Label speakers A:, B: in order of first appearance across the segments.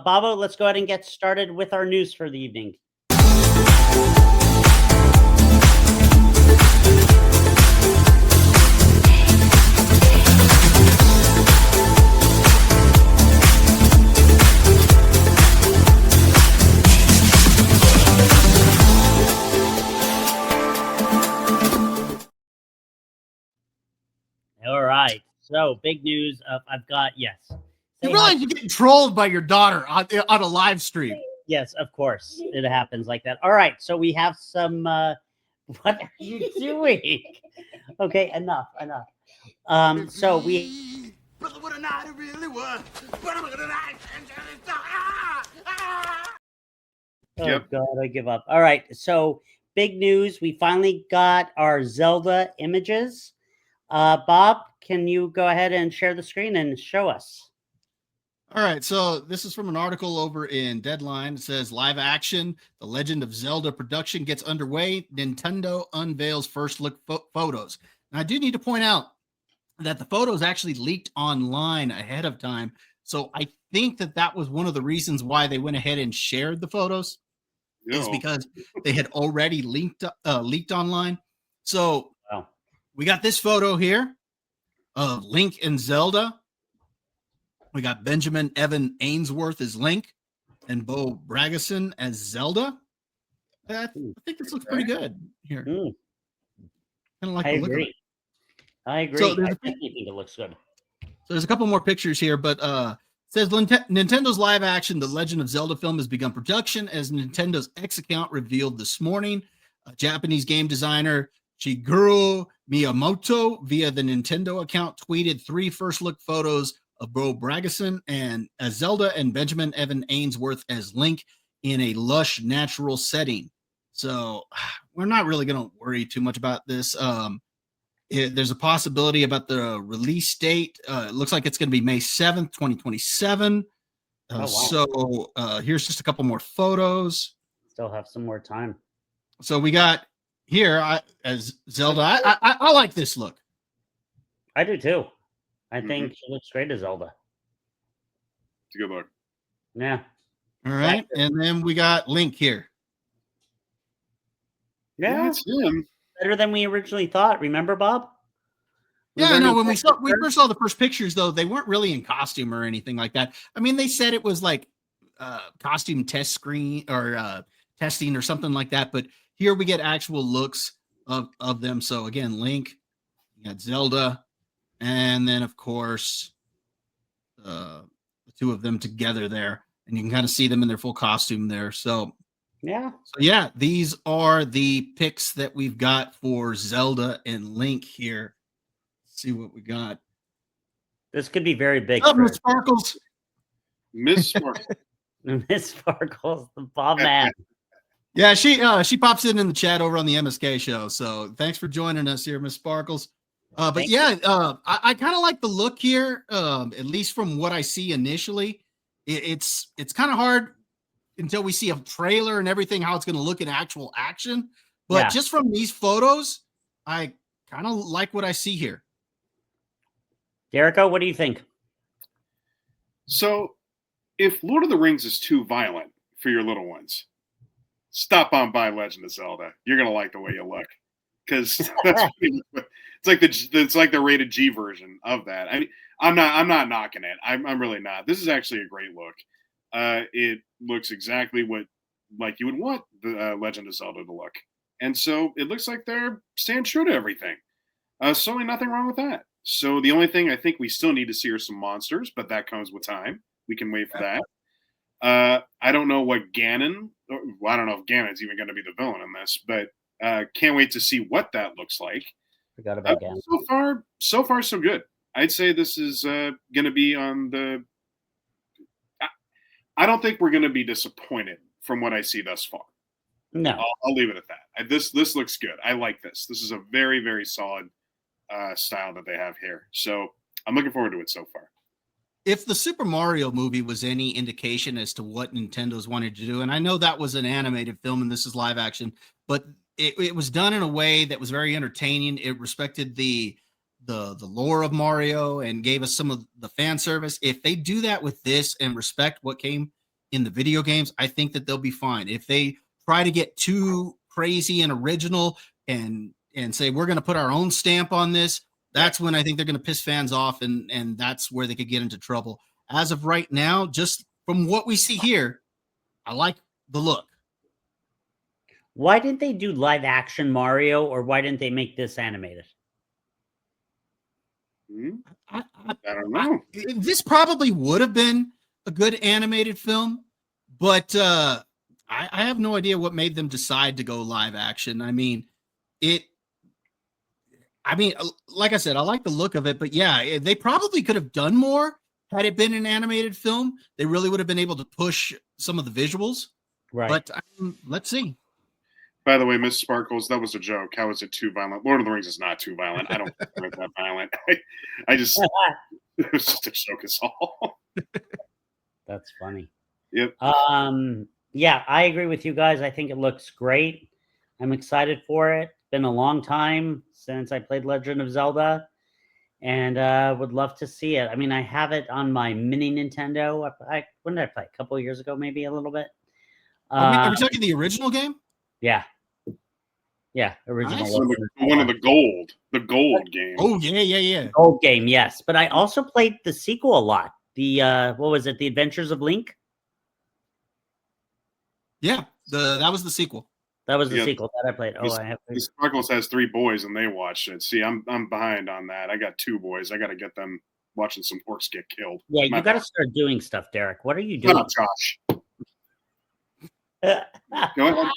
A: Babo, let's go ahead and get started with our news for the evening. All right. So big news. I've got yes.
B: You realize you're getting trolled by your daughter on a live stream.
A: Yes, of course. It happens like that. All right. So we have some. What are you doing? Okay, enough. So we.
C: Brother, what a night it really was.
A: Oh God, I give up. All right. So big news. We finally got our Zelda images. Bob, can you go ahead and share the screen and show us?
B: All right, so this is from an article over in Deadline. It says live action, The Legend of Zelda production gets underway. Nintendo unveils first look photos. Now, I do need to point out that the photos actually leaked online ahead of time. So I think that was one of the reasons why they went ahead and shared the photos is because they had already leaked online. So we got this photo here of Link and Zelda. We got Benjamin Evan Ainsworth as Link and Bo Bragason as Zelda. I think this looks pretty good here. Kind of like the look of it.
A: I agree. So I definitely think it looks good.
B: So there's a couple more pictures here, but it says Nintendo's live action The Legend of Zelda film has begun production as Nintendo's X account revealed this morning. A Japanese game designer Shigeru Miyamoto via the Nintendo account tweeted 3 first look photos of Bo Bragason and as Zelda and Benjamin Evan Ainsworth as Link in a lush natural setting. So we're not really going to worry too much about this. There's a possibility about the release date. It looks like it's going to be May 7th, 2027. So here's just a couple more photos.
A: Still have some more time.
B: So we got here as Zelda. I like this look.
A: I do too. I think she looks great as Zelda.
C: It's a good look.
A: Yeah.
B: All right. And then we got Link here.
A: Yeah. It's him. Better than we originally thought. Remember, Bob?
B: Yeah, I know. When we first saw the first pictures, though, they weren't really in costume or anything like that. I mean, they said it was like costume test screen or testing or something like that. But here we get actual looks of them. So again, Link, you got Zelda. And then, of course, the 2 of them together there. And you can kind of see them in their full costume there. So, yeah, these are the pics that we've got for Zelda and Link here. Let's see what we got.
A: This could be very big.
B: Miss Sparkles.
C: Miss Sparkles.
A: Miss Sparkles, the Bob man.
B: Yeah, she pops in the chat over on the MSK show. So thanks for joining us here, Miss Sparkles. But yeah, I kind of like the look here, at least from what I see initially. It's kind of hard until we see a trailer and everything, how it's going to look in actual action. But just from these photos, I kind of like what I see here.
A: Jericho, what do you think?
C: So if Lord of the Rings is too violent for your little ones, stop on by Legend of Zelda. You're going to like the way you look. Because it's like the rated G version of that. I mean, I'm not knocking it. I'm really not. This is actually a great look. It looks exactly like you would want the Legend of Zelda to look, and so it looks like they're staying true to everything. Certainly nothing wrong with that. So the only thing I think we still need to see are some monsters, but that comes with time. We can wait for that. I don't know what Ganon. Well, I don't know if Ganon's even going to be the villain in this, but. Can't wait to see what that looks like.
A: Forgot about Ganon.
C: So far, so good. I'd say this is going to be on the. I don't think we're going to be disappointed from what I see thus far.
A: No,
C: I'll leave it at that. This looks good. I like this. This is a very, very solid style that they have here. So I'm looking forward to it so far.
B: If the Super Mario movie was any indication as to what Nintendo's wanted to do, and I know that was an animated film and this is live action, but it was done in a way that was very entertaining. It respected the lore of Mario and gave us some of the fan service. If they do that with this and respect what came in the video games, I think that they'll be fine. If they try to get too crazy and original and say we're going to put our own stamp on this, that's when I think they're going to piss fans off, and that's where they could get into trouble. As of right now, just from what we see here, I like the look.
A: Why didn't they do live action Mario, or why didn't they make this animated?
C: I don't know.
B: This probably would have been a good animated film, but I have no idea what made them decide to go live action. I mean, like I said, I like the look of it, but yeah, they probably could have done more had it been an animated film. They really would have been able to push some of the visuals.
A: Right.
B: But let's see.
C: By the way, Miss Sparkles, that was a joke. How is it too violent? Lord of the Rings is not too violent. I don't think it's that violent. I just it was just a joke is all.
A: That's funny.
C: Yep.
A: Yeah, I agree with you guys. I think it looks great. I'm excited for it. It's been a long time since I played Legend of Zelda, and would love to see it. I mean, I have it on my mini Nintendo. When did I play? A couple of years ago, maybe a little bit.
B: Are we talking the original game?
A: Yeah. Yeah, original.
B: Nice.
C: One of the gold game.
B: Oh yeah.
A: Gold game, yes. But I also played the sequel a lot. The what was it? The Adventures of Link.
B: Yeah, that was the sequel.
A: That was the sequel that I played. I have.
C: Sparkles has 3 boys and they watched it. See, I'm behind on that. I got 2 boys. I got to get them watching some orcs get killed.
A: Yeah, you got to start doing stuff, Derek. What are you doing?
C: Shut up, Josh. Go ahead.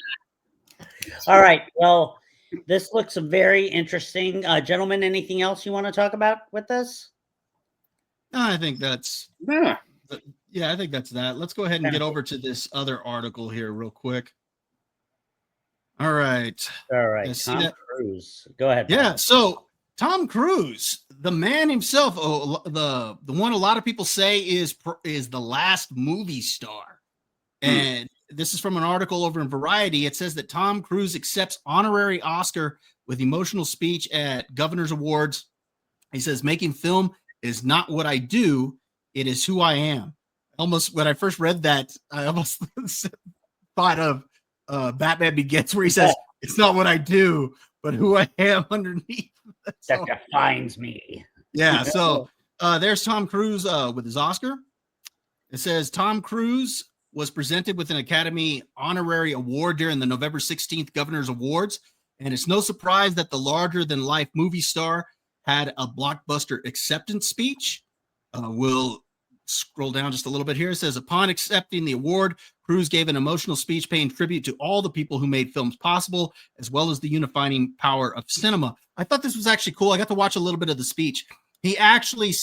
A: All right. Well, this looks very interesting. Gentlemen, anything else you want to talk about with this?
B: No, I think that's I think that's that. Let's go ahead and get over to this other article here real quick. All right.
A: Tom Cruise. Go ahead.
B: Yeah. So Tom Cruise, the man himself, the one a lot of people say is the last movie star. And this is from an article over in Variety. It says that Tom Cruise accepts honorary Oscar with emotional speech at Governor's Awards. He says, making film is not what I do. It is who I am. Almost when I first read that, I almost thought of Batman Begins, where he says, it's not what I do, but who I am underneath.
A: That defines me.
B: Yeah. So there's Tom Cruise with his Oscar. It says Tom Cruise was presented with an Academy Honorary Award during the November 16th Governor's Awards. And it's no surprise that the larger-than-life movie star had a blockbuster acceptance speech. We'll scroll down just a little bit here. It says, upon accepting the award, Cruise gave an emotional speech paying tribute to all the people who made films possible, as well as the unifying power of cinema. I thought this was actually cool. I got to watch a little bit of the speech. He actually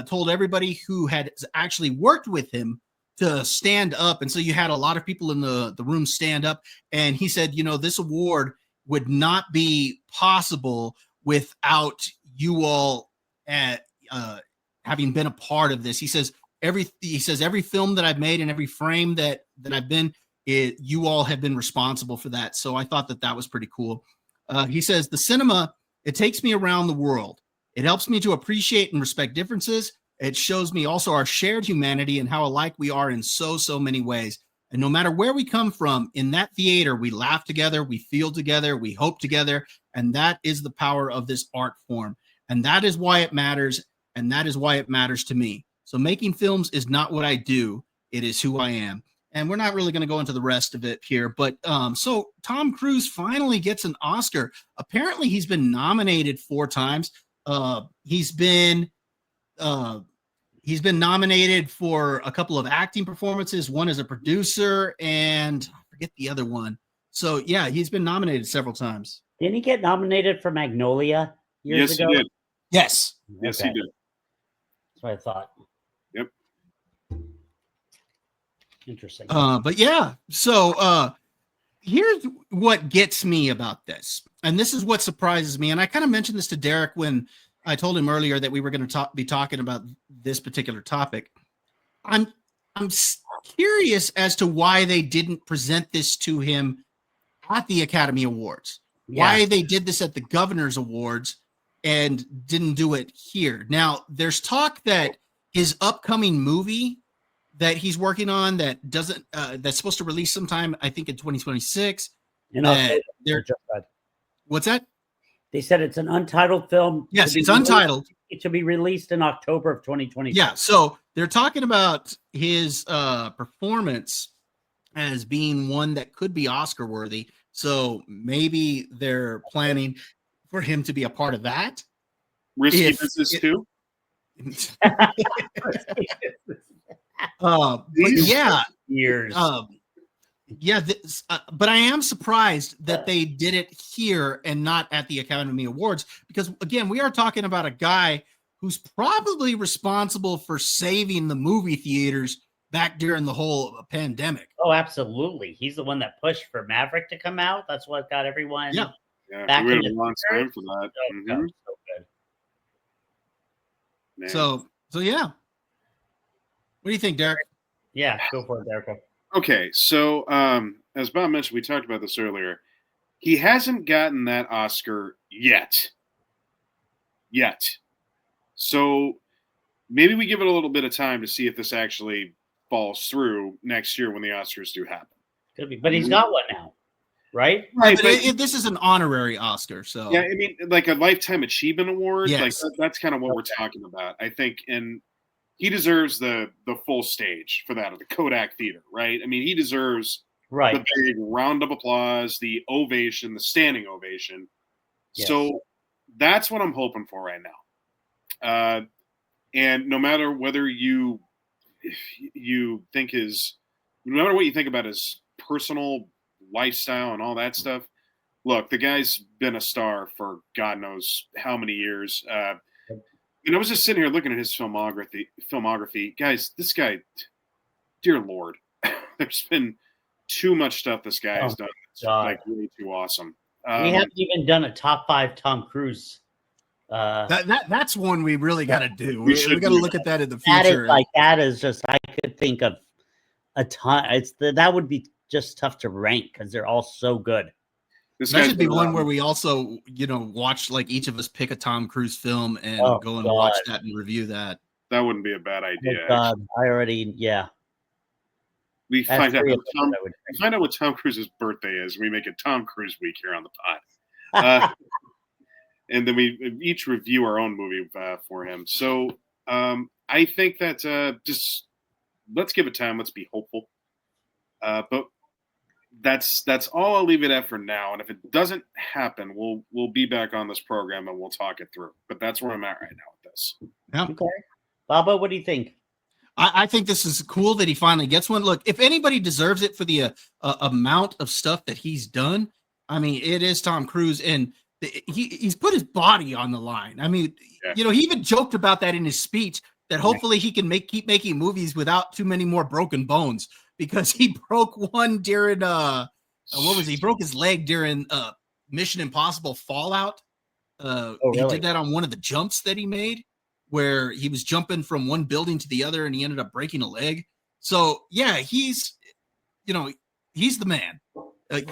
B: told everybody who had actually worked with him to stand up. And so you had a lot of people in the room stand up. And he said, this award would not be possible without you all having been a part of this. He says, every film that I've made and every frame that I've been, you all have been responsible for that. So I thought that was pretty cool. He says, the cinema, it takes me around the world. It helps me to appreciate and respect differences. It shows me also our shared humanity and how alike we are in so many ways. And no matter where we come from, in that theater, we laugh together, we feel together, we hope together. And that is the power of this art form. And that is why it matters. And that is why it matters to me. So making films is not what I do. It is who I am. And we're not really going to go into the rest of it here. But so Tom Cruise finally gets an Oscar. Apparently, he's been nominated 4 times. He's been nominated for a couple of acting performances, one as a producer, and I forget the other one. So yeah, he's been nominated several times.
A: Didn't he get nominated for Magnolia years ago?
C: He did.
B: Yes.
C: Yes, he did.
A: That's what I thought.
C: Yep.
A: Interesting.
B: But yeah, so here's what gets me about this. And this is what surprises me. And I kind of mentioned this to Derek when I told him earlier that we were going to be talking about this particular topic. I'm curious as to why they didn't present this to him at the Academy Awards. Yeah. Why they did this at the Governor's Awards and didn't do it here. Now, there's talk that his upcoming movie that he's working on that doesn't that's supposed to release sometime, I think, in 2026.
A: In
B: That
A: October,
B: they're-
A: they just said.
B: What's that?
A: They said it's an untitled film.
B: Yes,
A: to be
B: it's untitled.
A: It should be released in October of 2020.
B: Yeah, so they're talking about his performance as being one that could be Oscar worthy. So maybe they're planning for him to be a part of that.
C: Risky business too.
B: But yeah,
A: Years.
B: But I am surprised that they did it here and not at the Academy Awards, because again, we are talking about a guy who's probably responsible for saving the movie theaters back during the whole pandemic.
A: Oh, absolutely. He's the one that pushed for Maverick to come out. That's what got everyone.
B: Yeah.
A: Back
C: we
A: in
C: waited a
A: the
C: long
A: theater.
C: time for that.
A: So,
C: Mhm.
A: so good.
C: Man.
B: So yeah. What do you think, Derek?
A: Yeah, go for it, Derek.
C: Okay, so as Bob mentioned, we talked about this earlier. He hasn't gotten that Oscar yet. So maybe we give it a little bit of time to see if this actually falls through next year when the Oscars do happen.
A: Could be, but he's got one now, right?
C: Right,
B: But this is an honorary Oscar, so
C: yeah, I mean, like a lifetime achievement award.
B: Yes.
C: Like that's kind of what we're talking about, I think, and he deserves the full stage for that, or the Kodak Theater, right? I mean, he deserves
A: Right.
C: the big round of applause, the ovation, the standing ovation.
A: Yes.
C: So that's what I'm hoping for right now. And no matter whether you think no matter what you think about his personal lifestyle and all that stuff, look, the guy's been a star for God knows how many years. And I was just sitting here looking at his filmography. Guys, this guy, dear Lord, there's been too much stuff this guy has done. It's like way too awesome.
A: We haven't even done a top 5 Tom Cruise.
B: That's one we really got to do.
C: We
B: We got to look at that in the future.
A: That is just, I could think of a ton. That would be just tough to rank because they're all so good.
B: That should be one where we also, watch, like, each of us pick a Tom Cruise film and go and watch that and review that.
C: That wouldn't be a bad idea.
A: Oh, God. I already, yeah.
C: We find out what Tom Cruise's birthday is. We make it Tom Cruise week here on the pod. And then we each review our own movie for him. So I think that just let's give it time. Let's be hopeful. But that's all I'll leave it at for now. And if it doesn't happen, we'll be back on this program and we'll talk it through. But that's where I'm at right now with this.
B: Yeah.
A: Okay. Baba, what do you think?
B: I think this is cool that he finally gets one. Look, if anybody deserves it for the amount of stuff that he's done, I mean, it is Tom Cruise, and he's put his body on the line. I mean, he even joked about that in his speech, that hopefully he can keep making movies without too many more broken bones, because he broke one during he broke his leg during Mission Impossible Fallout.
A: Really?
B: He did that on one of the jumps that he made, where he was jumping from one building to the other and he ended up breaking a leg. So yeah, he's the man.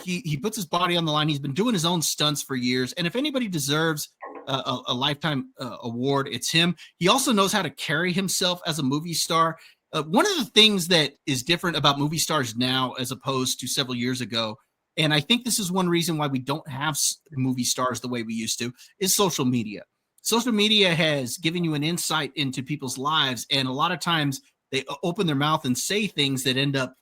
B: He puts his body on the line. He's been doing his own stunts for years. And if anybody deserves a lifetime award, it's him. He also knows how to carry himself as a movie star. One of the things that is different about movie stars now, as opposed to several years ago, and I think this is one reason why we don't have movie stars the way we used to, is social media. Social media has given you an insight into people's lives, and a lot of times they open their mouth and say things that end up,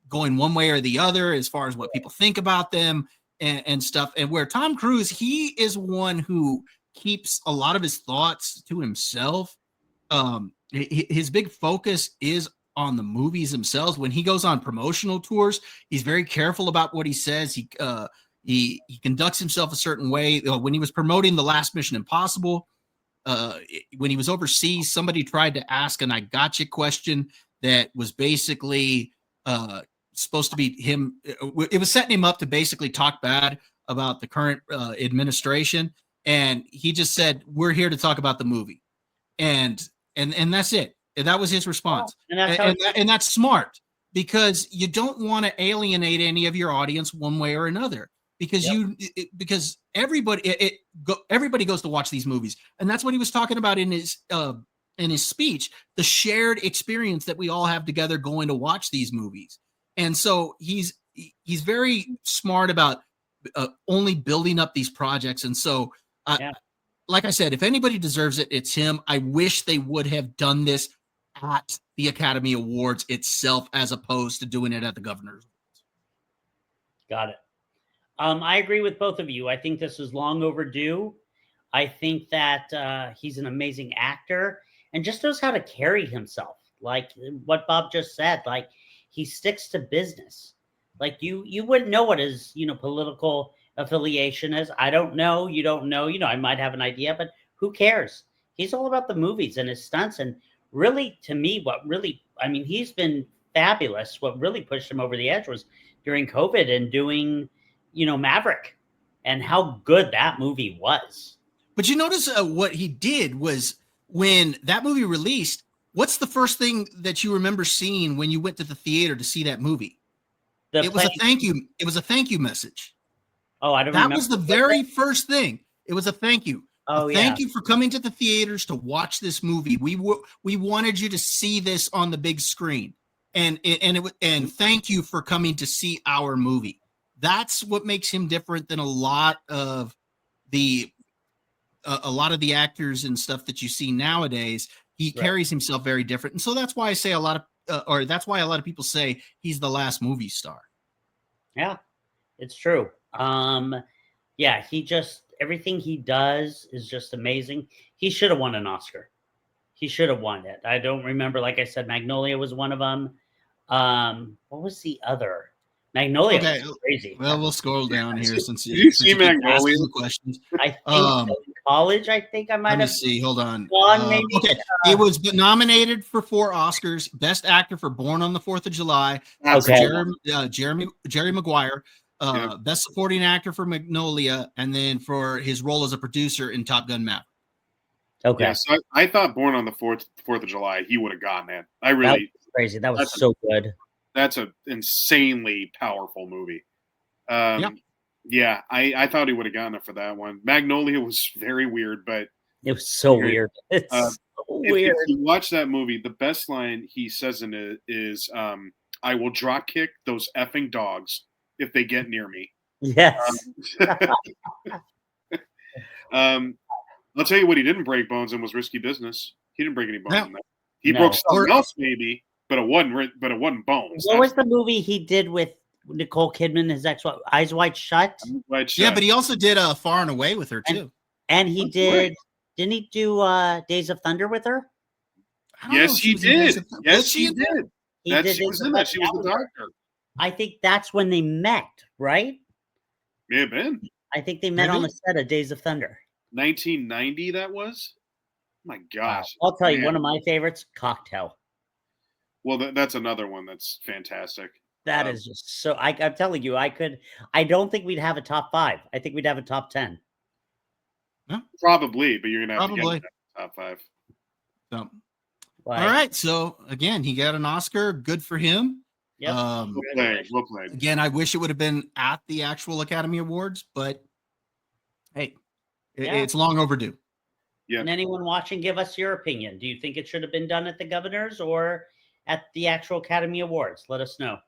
B: going one way or the other as far as what people think about them and stuff. And where Tom Cruise, he is one who keeps a lot of his thoughts to himself. His big focus is on the movies themselves. When he goes on promotional tours, he's very careful about what he says. He conducts himself a certain way. When he was promoting the last Mission Impossible, when he was overseas, somebody tried to ask an "I gotcha" question that was basically supposed to be him. It was setting him up to basically talk bad about the current administration, and he just said, "We're here to talk about the movie," and that's it. And that was his response, and that's smart, because you don't want to alienate any of your audience one way or another. Because everybody goes to watch these movies, and that's what he was talking about in his in his speech, the shared experience that we all have together going to watch these movies. And so he's very smart about only building up these projects. And so,
A: Yeah.
B: like I said, if anybody deserves it, it's him. I wish they would have done this at the Academy Awards itself, as opposed to doing it at the governor's.
A: Got it. I agree with both of you. I think this is long overdue. I think that he's an amazing actor and just knows how to carry himself. Like what Bob just said, like he sticks to business. Like you wouldn't know what his, political affiliation is. I don't know. You don't know. I might have an idea, but who cares? He's all about the movies and his stunts. And really, to me, he's been fabulous. What really pushed him over the edge was during COVID and doing, Maverick, and how good that movie was.
B: But you notice what he did was, when that movie released, what's the first thing that you remember seeing when you went to the theater to see that movie? It was a thank you. It was a thank you message.
A: Oh, I don't
B: That
A: remember.
B: was the very first thing. It was a thank you.
A: Oh,
B: Thank you for coming to the theaters to watch this movie. We wanted you to see this on the big screen, and thank you for coming to see our movie. That's what makes him different than a lot of the actors and stuff that you see nowadays. He carries himself very different, and so that's why I say that's why a lot of people say he's the last movie star.
A: Yeah, it's true. Yeah, everything he does is just amazing. He should have won an Oscar. He should have won it. I don't remember. Like I said, Magnolia was one of them. What was the other? Magnolia was crazy.
B: Well, we'll scroll down here since
C: you see Magnolia
B: questions.
A: I think in college, I might have.
B: Let me see. Hold on.
A: Maybe.
B: Okay, it was nominated for 4 Oscars: Best Actor for Born on the 4th of July.
A: Okay.
B: Jerry Maguire. Best Supporting Actor for Magnolia, and then for his role as a producer in Top Gun Maverick.
A: Okay.
C: Yeah, so I thought Born on the 4th of July, he would have gotten it.
A: That was crazy. That was so good.
C: That's an insanely powerful movie. Yeah, I thought he would have gotten it for that one. Magnolia was very weird, but
A: it was so weird. It's so weird.
C: If you watch that movie, the best line he says in it is, "I will drop kick those effing dogs if they get near me."
A: Yes.
C: I'll tell you what he didn't break bones in was Risky Business. He didn't break any bones in that. He
A: No.
C: broke something else maybe, but it wasn't bones.
A: What was the movie he did with Nicole Kidman, his ex-wife, Eyes Wide Shut?
B: Yeah, but he also did Far and Away with her too.
A: And he didn't he do Days of Thunder with her?
C: Yes, he did. Yes, she did.
A: She
C: was in that. She was the doctor.
A: I think that's when they met, right?
C: May have been.
A: I think they met on the set of Days of Thunder.
C: 1990, that was? Oh my gosh.
A: Wow. I'll tell you, one of my favorites, Cocktail.
C: Well, that's another one that's fantastic.
A: That is just so. I'm telling you, I don't think we'd have a top 5. I think we'd have a top 10.
B: Huh?
C: Probably, but you're gonna have to get top 5.
B: So, all right. So again, he got an Oscar. Good for him.
A: Yep.
C: Well played.
B: Again, I wish it would have been at the actual Academy Awards, but hey, it's long overdue.
C: Yeah.
A: And anyone watching, give us your opinion. Do you think it should have been done at the Governors or at the actual Academy Awards? Let us know.